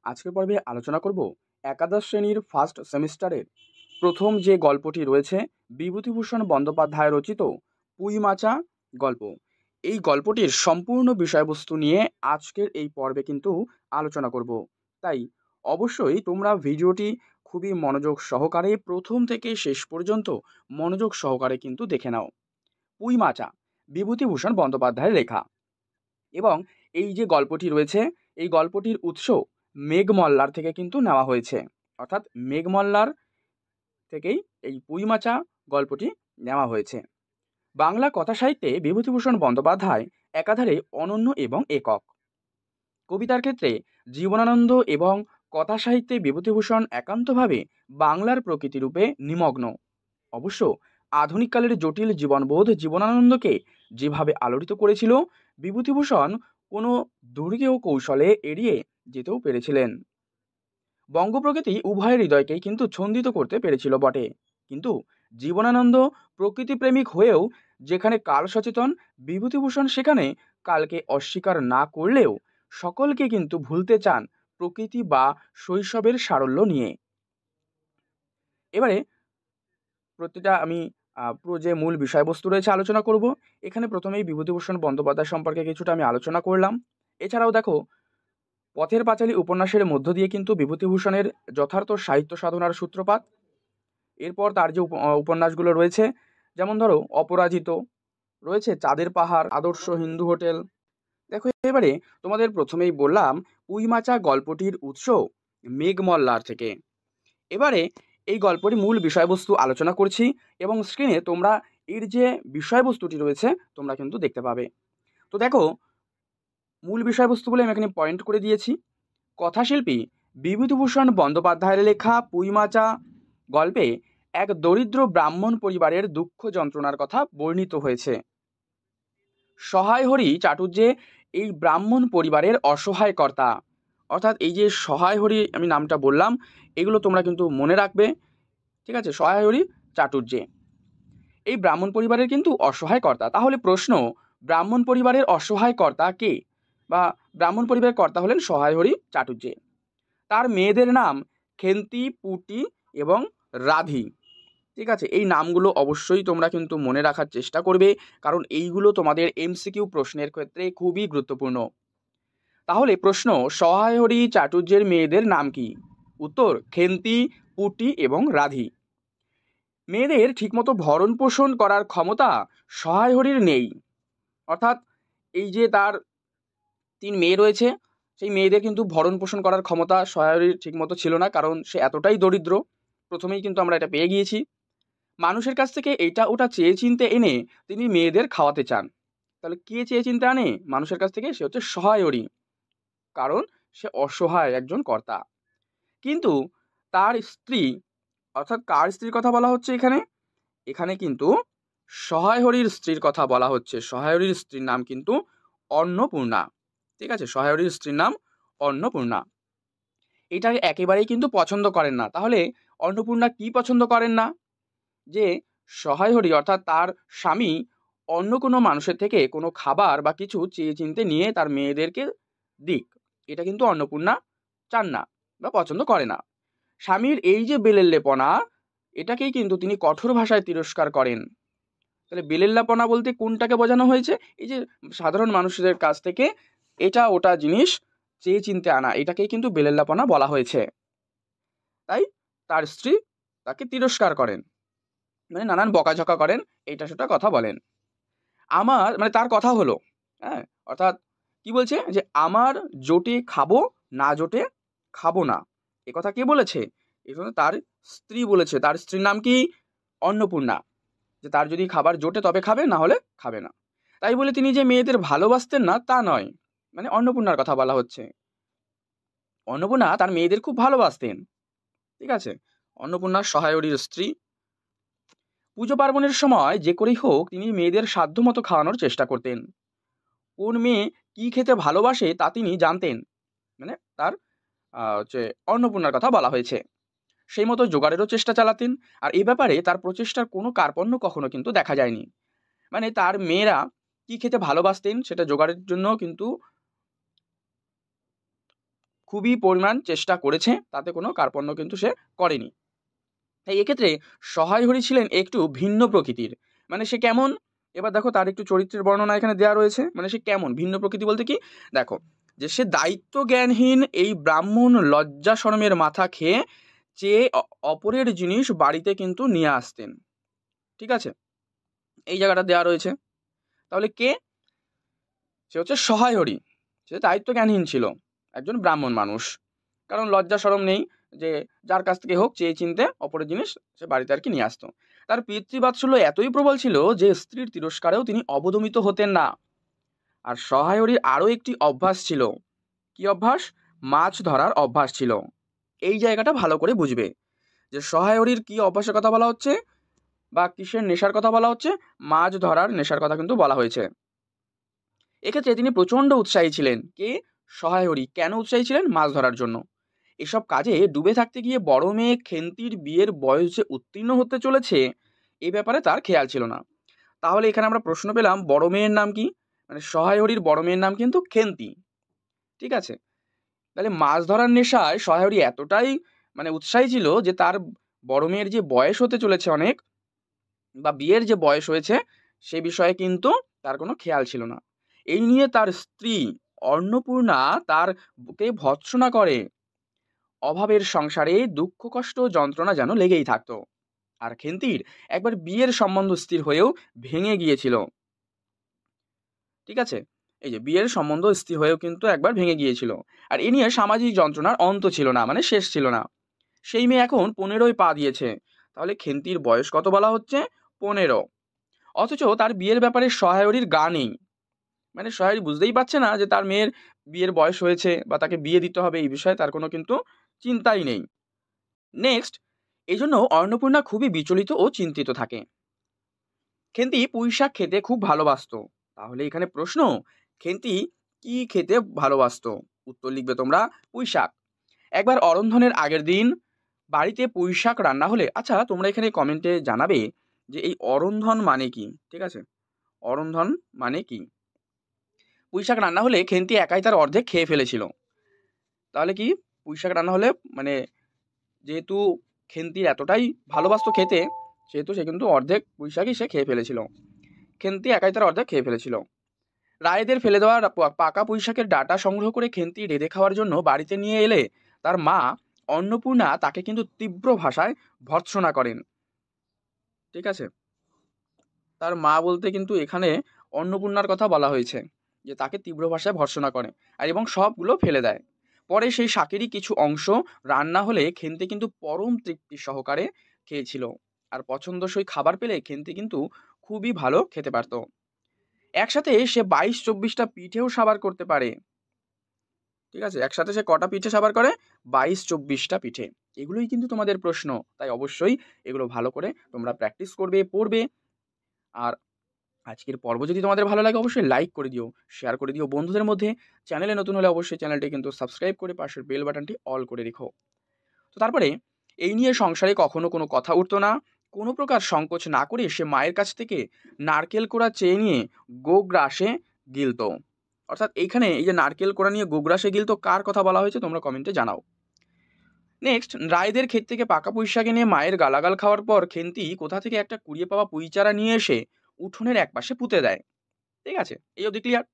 আজকের পর্বে আলোচনা করব একাদশ শ্রেণীর ফার্স্ট সেমিস্টারের প্রথম যে গল্পটি রয়েছে বিভূতিভূষণ বন্দ্যোপাধ্যায় রচিত পুঁইমাচা গল্প। এই গল্পটির সম্পূর্ণ বিষয়বস্তু নিয়ে আজকের এই পর্বে কিন্তু আলোচনা করব। তাই অবশ্যই তোমরা ভিডিওটি খুবই মনোযোগ সহকারে প্রথম থেকে শেষ পর্যন্ত মনোযোগ সহকারে কিন্তু দেখে নাও। পুঁইমাচা বিভূতিভূষণ বন্দ্যোপাধ্যায়ের লেখা, এবং এই যে গল্পটি রয়েছে এই গল্পটির উৎস মেঘমল্লার থেকে কিন্তু নেওয়া হয়েছে, অর্থাৎ মেঘমল্লার থেকেই এই পুঁইমাচা গল্পটি নেওয়া হয়েছে। বাংলা কথা সাহিত্যে বিভূতিভূষণ বন্দ্যোপাধ্যায় একাধারে অনন্য এবং একক। কবিতার ক্ষেত্রে জীবনানন্দ এবং কথা সাহিত্যে বিভূতিভূষণ একান্তভাবে বাংলার প্রকৃতিরূপে নিমগ্ন। অবশ্য আধুনিককালের জটিল জীবনবোধ জীবনানন্দকে যেভাবে আলোড়িত করেছিল, বিভূতিভূষণ কোনো দুর্গেয় কৌশলে এড়িয়ে যেতেও পেরেছিলেন। বঙ্গপ্রকৃতি উভয়ের হৃদয়কেই কিন্তু ছন্দিত করতে পেরেছিল বটে, কিন্তু জীবনানন্দ প্রকৃতিপ্রেমিক হয়েও যেখানে কাল সচেতন, বিভূতিভূষণ সেখানে কালকে অস্বীকার না করলেও সকলকে কিন্তু ভুলতে চান প্রকৃতি বা শৈশবের সারল্য নিয়ে। এবারে প্রতিটা আমি পুরো যে মূল বিষয়বস্তু রয়েছে আলোচনা করব। এখানে প্রথমেই বিভূতিভূষণ বন্দ্যোপাধ্যায় সম্পর্কে কিছুটা আমি আলোচনা করলাম। এছাড়াও দেখো, পথের পাঁচালী উপন্যাসের মধ্য দিয়ে কিন্তু বিভূতিভূষণের যথার্থ সাহিত্য সাধনার সূত্রপাত। এরপর তার যে উপন্যাসগুলো রয়েছে, যেমন ধরো অপরাজিত রয়েছে, চাঁদের পাহাড়, আদর্শ হিন্দু হোটেল। দেখো, এবারে তোমাদের প্রথমেই বললাম পুঁইমাচা গল্পটির উৎস মেঘমল্লার থেকে। এবারে এই গল্পটির মূল বিষয়বস্তু আলোচনা করছি, এবং স্ক্রিনে তোমরা এর যে বিষয়বস্তুটি রয়েছে তোমরা কিন্তু দেখতে পাবে। তো দেখো, মূল বিষয়বস্তুগুলো আমি এখানে পয়েন্ট করে দিয়েছি। কথাশিল্পী বিভূতিভূষণ বন্দ্যোপাধ্যায়ের লেখা পুঁইমাচা গল্পে এক দরিদ্র ব্রাহ্মণ পরিবারের দুঃখ যন্ত্রণার কথা বর্ণিত হয়েছে। সহায় হরি চাটুর্যে এই ব্রাহ্মণ পরিবারের অসহায় কর্তা, অর্থাৎ এই যে সহায় হরি আমি নামটা বললাম, এগুলো তোমরা কিন্তু মনে রাখবে, ঠিক আছে? সহায় হরি চাটুর্যে এই ব্রাহ্মণ পরিবারের কিন্তু অসহায় কর্তা। তাহলে প্রশ্ন, ব্রাহ্মণ পরিবারের অসহায় কর্তা কে? বা ব্রাহ্মণ পরিবারের কর্তা হলেন সহায় হরি চাটুর্যে। তার মেয়েদের নাম খেন্তি, পুটি এবং রাধি। ঠিক আছে, এই নামগুলো অবশ্যই তোমরা কিন্তু মনে রাখার চেষ্টা করবে, কারণ এইগুলো তোমাদের এমসিকিউ প্রশ্নের ক্ষেত্রে খুবই গুরুত্বপূর্ণ। তাহলে প্রশ্ন, সহায় হরি চাটুর্যের মেয়েদের নাম কি? উত্তর, খেন্তি, পুটি এবং রাধি। মেয়েদের ঠিকমতো ভরণ পোষণ করার ক্ষমতা সহায় হরির নেই, অর্থাৎ এই যে তার 3 মেয়ে রয়েছে, সেই মেয়েদের কিন্তু ভরণ পোষণ করার ক্ষমতা সহায় হরির ঠিকমতো ছিল না, কারণ সে এতটাই দরিদ্র। প্রথমেই কিন্তু আমরা এটা পেয়ে গিয়েছি। মানুষের কাছ থেকে এইটা ওটা চেয়ে চিনতে এনে তিনি মেয়েদের খাওয়াতে চান। তাহলে কে চেয়ে চিনতে আনে মানুষের কাছ থেকে? সে হচ্ছে সহায় হরি, কারণ সে অসহায় একজন কর্তা। কিন্তু তার স্ত্রী, অর্থাৎ কার স্ত্রীর কথা বলা হচ্ছে এখানে? এখানে কিন্তু সহায় হরির স্ত্রীর কথা বলা হচ্ছে। সহায় হরির স্ত্রীর নাম কিন্তু অন্নপূর্ণা। ঠিক আছে, সহায় হরির স্ত্রীর নাম অন্নপূর্ণা। এটা একেবারেই কিন্তু পছন্দ করেন না। তাহলে অন্নপূর্ণা কি পছন্দ করেন না? যে সহায় হরি অর্থাৎ তার স্বামী অন্য কোনো মানুষের থেকে কোনো খাবার বা কিছু চেয়ে চিনতে নিয়ে তার মেয়েদেরকে দিক, এটা কিন্তু অন্নপূর্ণা চান না বা পছন্দ করে না। স্বামীর এই যে বেলেল্লেপনা, এটাকেই কিন্তু তিনি কঠোর ভাষায় তিরস্কার করেন। তাহলে বেলেল্লাপনা বলতে কোনটাকে বোঝানো হয়েছে? এই যে সাধারণ মানুষদের কাছ থেকে এটা ওটা জিনিস চেয়ে চিনতে আনা, এটাকেই কিন্তু বেলেল্লাপনা বলা হয়েছে। তাই তার স্ত্রী তাকে তিরস্কার করেন, মানে নানান বকাঝকা করেন, এইটা সেটা কথা বলেন। আমার মানে তার কথা হলো, হ্যাঁ, অর্থাৎ কি বলছে যে আমার জোটে খাবো, না জোটে খাবো না। এ কথা কে বলেছে? এটা তার স্ত্রী বলেছে। তার স্ত্রীর নাম কি? অন্নপূর্ণা। যে তার যদি খাবার জোটে তবে খাবে, না হলে খাবে না। তাই বলে তিনি যে মেয়েদের ভালোবাসতেন না তা নয়, মানে অন্নপূর্ণার কথা বলা হচ্ছে। অন্নপূর্ণা তার মেয়েদের খুব ভালোবাসতেন, ঠিক আছে? অন্নপূর্ণা সহায় হরির স্ত্রী। পুজো পার্বণের সময় যে করেই হোক তিনি মেয়েদের সাধ্যমতো খাওয়ানোর চেষ্টা করতেন। কোন মেয়ে কি খেতে ভালোবাসে তা তিনি জানতেন, মানে তার হচ্ছে অন্নপূর্ণার কথা বলা হয়েছে। সেই মতো জোগাড়েরও চেষ্টা চালাতেন, আর এই ব্যাপারে তার প্রচেষ্টার কোনো কার্পণ্য কখনো কিন্তু দেখা যায়নি। মানে তার মেয়েরা কি খেতে ভালোবাসতেন সেটা জোগাড়ের জন্য কিন্তু খুবই পরিমাণ চেষ্টা করেছে, তাতে কোনো কার্পণ্য কিন্তু সে করেনি। তাই এক্ষেত্রে সহায় হরি ছিলেন একটু ভিন্ন প্রকৃতির। মানে সে কেমন, এবার দেখো তার একটু চরিত্রের বর্ণনা এখানে দেওয়া রয়েছে। মানে সে কেমন ভিন্ন প্রকৃতি বলতে কি, দেখো যে সে দায়িত্ব জ্ঞানহীন এই ব্রাহ্মণ লজ্জা শরমের মাথা খেয়ে চেয়ে অপরের জিনিস বাড়িতে কিন্তু নিয়ে আসতেন। ঠিক আছে, এই জায়গাটা দেওয়া রয়েছে। তাহলে কে, সে হচ্ছে সহায় হরি। সে দায়িত্ব জ্ঞানহীন ছিল, একজন ব্রাহ্মণ মানুষ, কারণ লজ্জা শরম নেই যে যার কাছ থেকে হোক চেয়ে চিনতে অপরের জিনিস সে বাড়িতে আর কি নিয়ে আসতো। তার পিতৃবাৎসল্য এতই প্রবল ছিল যে স্ত্রীর তিরস্কারেও তিনি অবদমিত হতেন না। আর সহায় হরির আরও একটি অভ্যাস ছিল। কি অভ্যাস? মাছ ধরার অভ্যাস ছিল। এই জায়গাটা ভালো করে বুঝবে যে সহায় হরির কি অভ্যাসের কথা বলা হচ্ছে বা কিসের নেশার কথা বলা হচ্ছে। মাছ ধরার নেশার কথা কিন্তু বলা হয়েছে। এক্ষেত্রে তিনি প্রচণ্ড উৎসাহী ছিলেন। কে? সহায় হরি। কেন উৎসাহী ছিলেন? মাছ ধরার জন্য। এসব কাজে ডুবে থাকতে গিয়ে বড় মেয়ে খেন্তির বিয়ের বয়স যে উত্তীর্ণ হতে চলেছে এই ব্যাপারে তার খেয়াল ছিল না। তাহলে এখানে আমরা প্রশ্ন পেলাম বড় মেয়ের নাম কি? মানে সহায় হরির বড় মেয়ের নাম কিন্তু খেন্তি। ঠিক আছে, তাহলে মাছ ধরার নেশায় সহায় হরি এতটাই মানে উৎসাহী ছিল যে তার বড় মেয়ের যে বয়স হতে চলেছে অনেক, বা বিয়ের যে বয়স হয়েছে সে বিষয়ে কিন্তু তার কোনো খেয়াল ছিল না। এই নিয়ে তার স্ত্রী অন্নপূর্ণা তার বুকে ভর্ৎসনা করে। অভাবের সংসারে দুঃখ কষ্ট যন্ত্রণা যেন লেগেই থাকতো। আর খেন্তির একবার বিয়ের সম্বন্ধ স্থির হয়েও ভেঙে গিয়েছিল। ঠিক আছে, এই যে বিয়ের সম্বন্ধ স্থির হয়েও কিন্তু একবার ভেঙে গিয়েছিল। আর এ নিয়ে সামাজিক যন্ত্রণার অন্ত ছিল না, মানে শেষ ছিল না। সেই মেয়ে এখন 15য় পা দিয়েছে। তাহলে খেন্তির বয়স কত বলা হচ্ছে? 15। অথচ তার বিয়ের ব্যাপারে সহায়রীর গা নেই। মানে সহায়রী বুঝতেই পারছে না যে তার মেয়ের বিয়ের বয়স হয়েছে বা তাকে বিয়ে দিতে হবে, এই বিষয়ে তার কোনো কিন্তু চিন্তাই নেই। নেক্সট, এই জন্য অন্নপূর্ণা খুবই বিচলিত ও চিন্তিত থাকে। খেন্তি পুঁইশাক খেতে খুব ভালোবাসতো। তাহলে এখানে প্রশ্ন, খেন্তি কি খেতে ভালোবাসতো? উত্তর লিখবে তোমরা পুঁইশাক। একবার অরন্ধনের আগের দিন বাড়িতে পুঁইশাক রান্না হলে, আচ্ছা তোমরা এখানে কমেন্টে জানাবে যে এই অরন্ধন মানে কি। ঠিক আছে, অরন্ধন মানে কি? পুঁইশাক রান্না হলে খেন্তি একাই তার অর্ধেক খেয়ে ফেলেছিল। তাহলে কি, পুঁইশাক রান্না হলে মানে যেহেতু খেন্তির এতটাই ভালোবাসতো খেতে, সেহেতু সে কিন্তু অর্ধেক পুঁইশাকই সে খেয়ে ফেলেছিল। খেন্তি একাই তার অর্ধেক খেয়ে ফেলেছিল। রায়েদের ফেলে দেওয়া পাকা পুঁইশাকের ডাঁটা সংগ্রহ করে খেন্তি রেঁধে খাওয়ার জন্য বাড়িতে নিয়ে এলে তার মা অন্নপূর্ণা তাকে কিন্তু তীব্র ভাষায় ভর্ৎসনা করেন। ঠিক আছে, তার মা বলতে কিন্তু এখানে অন্নপূর্ণার কথা বলা হয়েছে, যে তাকে তীব্র ভাষায় ভর্ৎসনা করে আর এবং সবগুলো ফেলে দেয়। পরে সেই শাকেরই কিছু অংশ রান্না হলে খেন্তি কিন্তু পরম তৃপ্তি সহকারে খেয়েছিল। আর পছন্দসই খাবার পেলে খেন্তি কিন্তু খুবই ভালো খেতে পারত। একসাথে সে 22-24টা পিঠেও সাবার করতে পারে। ঠিক আছে, একসাথে সে কটা পিঠে সাবার করে? 22-24টা পিঠে। এগুলোই কিন্তু তোমাদের প্রশ্ন, তাই অবশ্যই এগুলো ভালো করে তোমরা প্র্যাকটিস করবে, পড়বে। আর আজকের পর্ব যদি তোমাদের ভালো লাগে অবশ্যই লাইক করে দিও, শেয়ার করে দিও বন্ধুদের মধ্যে। চ্যানেলে নতুন হলে অবশ্যই চ্যানেলটি কিন্তু সাবস্ক্রাইব করে পাশের বেল বাটনটি অল করে রেখো। তো তারপরে এই নিয়ে সংসারে কখনো কোনো কথা উঠতো না। কোনো প্রকার সংকোচ না করে সে মায়ের কাছ থেকে নারকেল কোড়া চেয়ে নিয়ে গোগ্রাসে গিলত। অর্থাৎ এইখানে এই যে নারকেল কোড়া নিয়ে গোগ্রাসে গিলত, কার কথা বলা হয়েছে তোমরা কমেন্টে জানাও। নেক্সট, রায়দের ক্ষেত থেকে পাকা পুঁইশাক এনে মায়ের গালাগাল খাওয়ার পর খেন্তি কোথা থেকে একটা কুড়িয়ে পাওয়া পুঁই চারা নিয়ে এসে উঠোনের একপাশে পুঁতে দেয়। ঠিক আছে, এই অবধি ক্লিয়ার?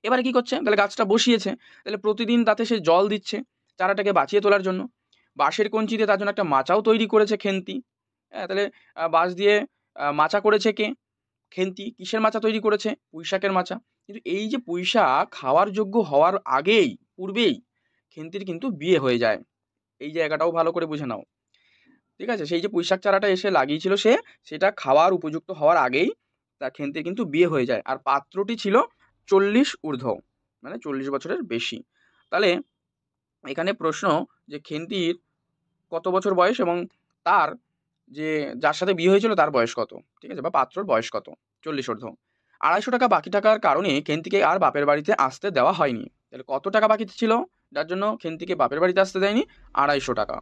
এবারে কি করছে? তাহলে গাছটা বসিয়েছে, তাহলে প্রতিদিন তাতে সে জল দিচ্ছে চারাটাকে বাঁচিয়ে তোলার জন্য। বাঁশের কঞ্চিতে তার জন্য একটা মাচাও তৈরি করেছে খেন্তি। হ্যাঁ, তাহলে বাঁশ দিয়ে মাচা করেছে কে? খেন্তি। কিসের মাচা তৈরি করেছে? পুঁইশাকের মাচা। কিন্তু এই যে পুঁইশাক খাওয়ার যোগ্য হওয়ার আগেই, পূর্বেই খেন্তির কিন্তু বিয়ে হয়ে যায়। এই জায়গাটাও ভালো করে বুঝে নাও। ঠিক আছে, সেই যে পুঁইশাক চারাটা এসে লাগিয়েছিল সে, সেটা খাওয়ার উপযুক্ত হওয়ার আগেই তার খেন্তির কিন্তু বিয়ে হয়ে যায়। আর পাত্রটি ছিল 40 ঊর্ধ্ব, মানে 40 বছরের বেশি। তাহলে এখানে প্রশ্ন যে খেন্তির কত বছর বয়স এবং তার যে যার সাথে বিয়ে হয়েছিল তার বয়স কত? ঠিক আছে, বা পাত্রর বয়স কত? 40 ঊর্ধ্ব। 250 টাকা বাকি থাকার কারণে খেন্তিকে আর বাপের বাড়িতে আসতে দেওয়া হয়নি। তাহলে কত টাকা বাকি ছিল যার জন্য খেন্তিকে বাপের বাড়িতে আসতে দেয়নি? 250 টাকা।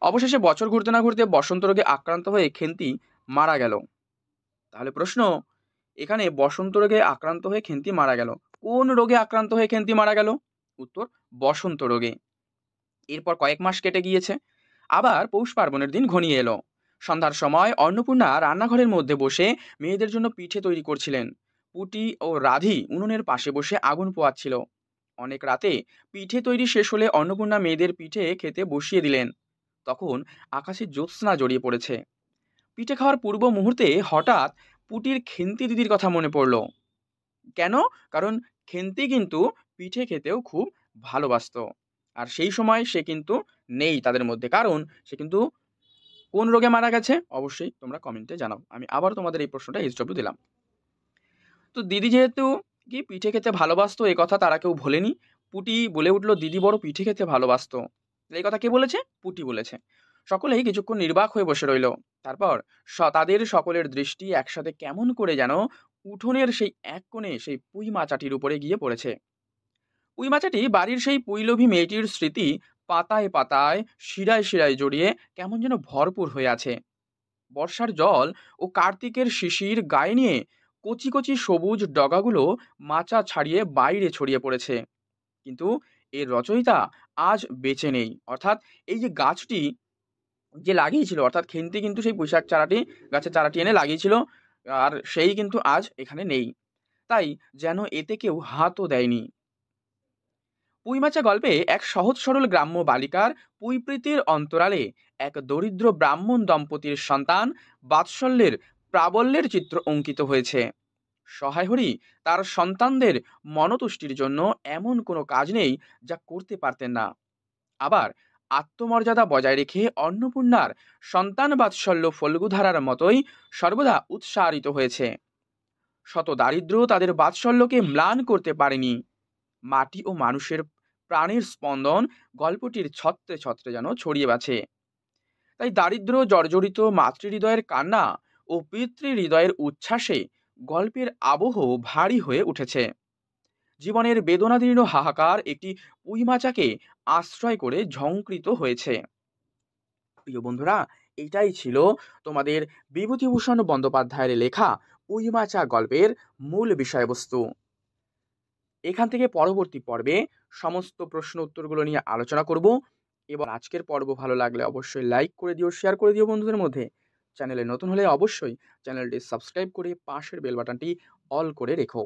অবশেষে বছর ঘুরতে না ঘুরতে বসন্ত রোগে আক্রান্ত হয়ে খেন্তি মারা গেল। তাহলে প্রশ্ন, এখানে বসন্ত রোগে আক্রান্ত হয়ে খেন্তি মারা গেল, কোন রোগে আক্রান্ত হয়ে খেন্তি মারা গেল? উত্তর বসন্ত রোগে। এরপর কয়েক মাস কেটে গিয়েছে। আবার পৌষ পার্বণের দিন ঘনিয়ে এলো। সন্ধ্যার সময় অন্নপূর্ণা রান্নাঘরের মধ্যে বসে মেয়েদের জন্য পিঠে তৈরি করছিলেন। পুটি ও রাধি উনুনের পাশে বসে আগুন পোয়াচ্ছিল। অনেক রাতে পিঠে তৈরি শেষ হলে অন্নপূর্ণা মেয়েদের পিঠে খেতে বসিয়ে দিলেন। তখন আকাশে জ্যোৎস্না জড়িয়ে পড়েছে। পিঠে খাওয়ার পূর্ব মুহূর্তে হঠাৎ পুটির খেন্তি দিদির কথা মনে পড়ল। কেন? কারণ খেন্তি কিন্তু পিঠে খেতেও খুব ভালোবাসতো। আর সেই সময় সে কিন্তু নেই তাদের মধ্যে। কারণ সে কিন্তু কোন রোগে মারা গেছে? অবশ্যই তোমরা কমেন্টে জানাও। আমি আবার তোমাদের এই প্রশ্নটা SW দিলাম। তো দিদি যেহেতু কি পিঠে খেতে ভালোবাসতো এ কথা তারা কেউ ভোলেনি। পুটি বলে উঠল, দিদি বড় পিঠে খেতে ভালোবাসতো। এই কথা কে বলেছে? পুটি বলেছে। সকলেই কিছুক্ষণ নির্বাক হয়ে বসে রইল। তারপর তাদের সকলের দৃষ্টি একসাথে কেমন করে যেন উঠোনের সেই এক কোণে সেই পুঁই মাচাটির উপরে গিয়ে পড়েছে। পুঁই মাচাটি বাড়ির সেই পুঁইলোভী মেয়েটির স্মৃতি পাতায় পাতায় শিরায় শিরায় জড়িয়ে কেমন যেন ভরপুর হয়ে আছে। বর্ষার জল ও কার্তিকের শিশির গায়ে নিয়ে কচি কচি সবুজ ডগাগুলো মাচা ছাড়িয়ে বাইরে ছড়িয়ে পড়েছে। কিন্তু এর রচয়িতা আজ বেঁচে নেই। অর্থাৎ এই যে গাছটি যে লাগিয়েছিল, অর্থাৎ খেন্তি কিন্তু সেই পুঁইশাক চারাটি, গাছের চারাটি এনে লাগিয়েছিল, আর সেই কিন্তু আজ এখানে নেই। তাই যেন এতে কেউ হাতও দেয়নি। পুঁইমাচা গল্পে এক সহজ সরল গ্রাম্য বালিকার পুঁইপ্রীতির অন্তরালে এক দরিদ্র ব্রাহ্মণ দম্পতির সন্তান বাৎসল্যের প্রাবল্যের চিত্র অঙ্কিত হয়েছে। সহায় হরি তার সন্তানদের মনতুষ্টির জন্য এমন কোনো কাজ নেই যা করতে পারতেন না। আবার আত্মমর্যাদা বজায় রেখে অন্নপূর্ণার সন্তান বাৎসল্য ফল্গুধারার মতোই সর্বদা উৎসারিত হয়েছে। শত দারিদ্র তাদের বাৎসল্যকে ম্লান করতে পারেনি। মাটি ও মানুষের প্রাণের স্পন্দন গল্পটির ছত্রে ছত্রে যেন ছড়িয়ে বাছে। তাই দারিদ্র জর্জরিত মাতৃহৃদয়ের কান্না ও পিতৃহৃদয়ের উচ্ছ্বাসে গল্পের আবহ ভারী হয়ে উঠেছে। জীবনের বেদনাদীর্ণ হাহাকার একটি পুঁইমাচাকে আশ্রয় করে ঝংকৃত হয়েছে। প্রিয় বন্ধুরা, এটাই ছিল তোমাদের বিভূতিভূষণ বন্দ্যোপাধ্যায়ের লেখা পুঁইমাচা গল্পের মূল বিষয়বস্তু। এখান থেকে পরবর্তী পর্বে সমস্ত প্রশ্ন উত্তরগুলো নিয়ে আলোচনা করব। এবং আজকের পর্ব ভালো লাগলে অবশ্যই লাইক করে দিও, শেয়ার করে দিও বন্ধুদের মধ্যে। চ্যানেলে নতুন হলে অবশ্যই চ্যানেলটি সাবস্ক্রাইব করে পাশের বেল বাটনটি অল করে রেখো।